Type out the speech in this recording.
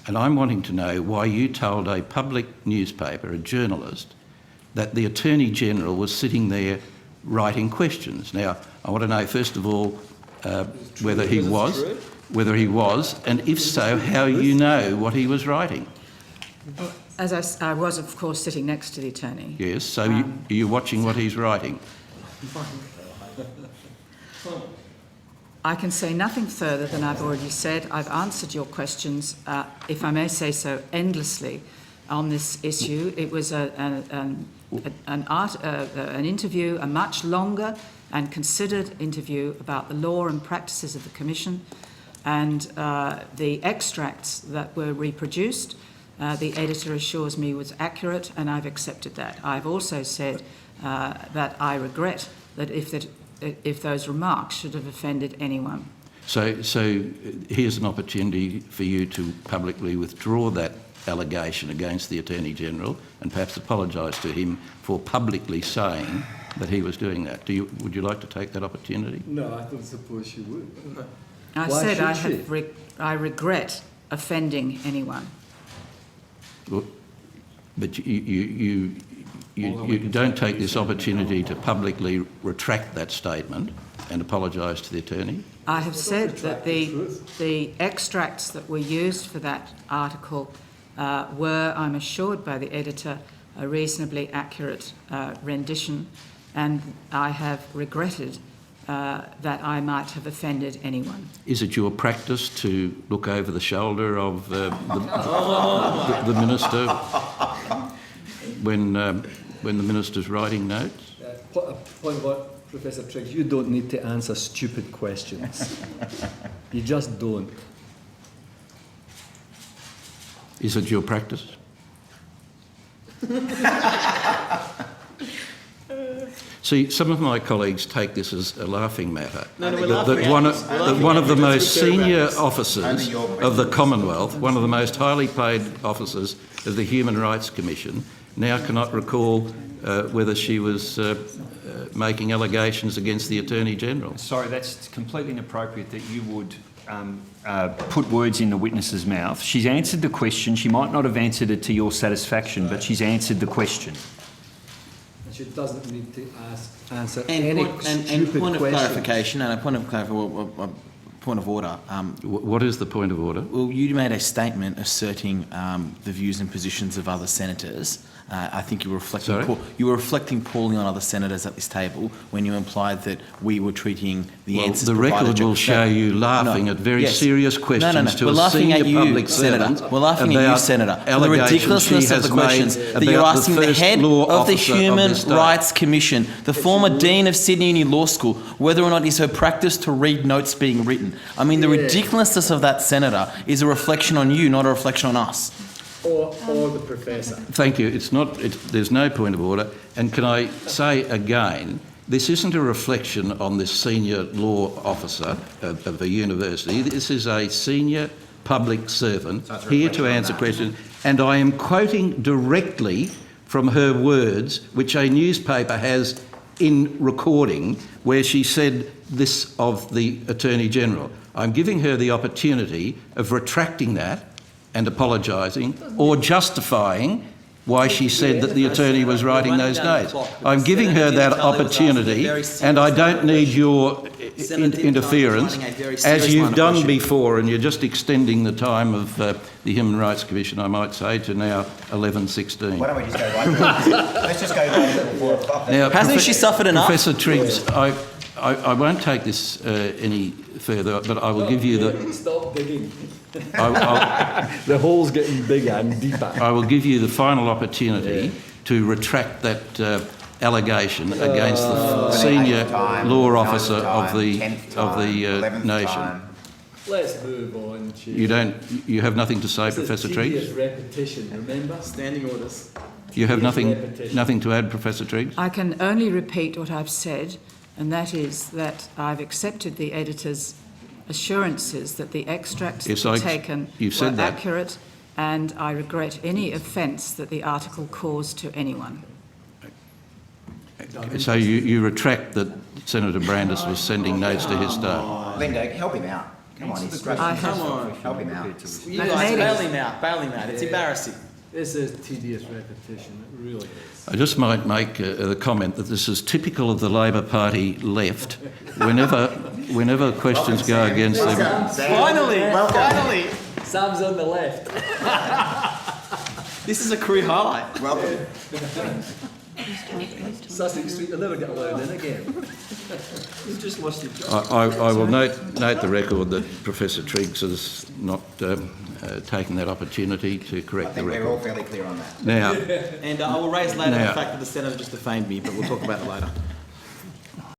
and I'm wanting to know why you told a public newspaper, a journalist, that the Attorney-General was sitting there writing questions. Now, I want to know, first of all, whether he was, and if so, how you know what he was writing. As I was, of course, sitting next to the Attorney. Yes, so you're watching what he's writing. I can say nothing further than I've already said. I've answered your questions, if I may say so, endlessly on this issue. It was an interview, a much longer and considered interview about the law and practices of the Commission, and the extracts that were reproduced, the editor assures me was accurate, and I've accepted that. I've also said that I regret that if those remarks should have offended anyone. So here's an opportunity for you to publicly withdraw that allegation against the Attorney-General and perhaps apologise to him for publicly saying that he was doing that. Would you like to take that opportunity? No, I don't suppose she would. I said I regret offending anyone. Well, but you don't take this opportunity to publicly retract that statement and apologise to the Attorney? I have said that the extracts that were used for that article were, I'm assured by the editor, a reasonably accurate rendition, and I have regretted that I might have offended anyone. Is it your practice to look over the shoulder of the Minister when the Minister's writing notes? Point what, Professor Triggs, you don't need to answer stupid questions. You just don't. Is it your practice? See, some of my colleagues take this as a laughing matter. That one of the most senior officers of the Commonwealth, one of the most highly paid officers of the Human Rights Commission, now cannot recall whether she was making allegations against the Attorney-General. Sorry, that's completely inappropriate that you would put words in the witness's mouth. She's answered the question. She might not have answered it to your satisfaction, but she's answered the question. She doesn't need to answer and any stupid point of clarification and a point of order. What is the point of order? Well, you made a statement asserting the views and positions of other senators. I think you were reflecting poorly on other senators at this table when you implied that we were treating the answers. The record will show you laughing at very serious questions to a senior public servant. We're laughing at you, Senator, for the ridiculousness of the questions that you're asking the head of the Human Rights Commission, the former Dean of Sydney Uni Law School, whether or not it's her practice to read notes being written. I mean, the ridiculousness of that senator is a reflection on you, not a reflection on us. Or the Professor. Thank you. There's no point of order. And can I say again, this isn't a reflection on this senior law officer of a university. This is a senior public servant here to answer questions. And I am quoting directly from her words, which a newspaper has in recording, where she said this of the Attorney-General. I'm giving her the opportunity of retracting that and apologising or justifying why she said that the Attorney was writing those notes. I'm giving her that opportunity, and I don't need your interference, as you've done before, and you're just extending the time of the Human Rights Commission, I might say, to now 11:16. Why don't we just go right? Let's just go right to 4 o'clock. Now, hasn't she suffered enough? Professor Triggs, I won't take this any further, but I will give you the... Stop digging. The hole's getting bigger and deeper. I will give you the final opportunity to retract that allegation against the senior law officer of the nation. Let's move on. You have nothing to say, Professor Triggs? Repetition, remember? Standing orders. You have nothing to add, Professor Triggs? I can only repeat what I've said, and that is that I've accepted the editor's assurances that the extracts taken were accurate, and I regret any offence that the article caused to anyone. So you retract that Senator Brandis was sending notes to his staff? Linda, help him out. Come on, he's I struggling. have- Come on. Help him out. You But guys, maybe- bail him out. It's embarrassing. This is tedious repetition, it really is. I just might make the comment that this is typical of the Labor Party left. Whenever questions go Sam. against them, Welcome, Sam. Finally, Welcome. finally. Sam's on the left. This is a career highlight. Welcome. Sussex Street, you'll never get allowed in again. You've just lost your job. I will note the record that Professor Triggs has not taken that opportunity to I correct the think we're all record. fairly clear on that. Now, And I will raise later Now- the fact that the senator just defamed me, but we'll talk about it later.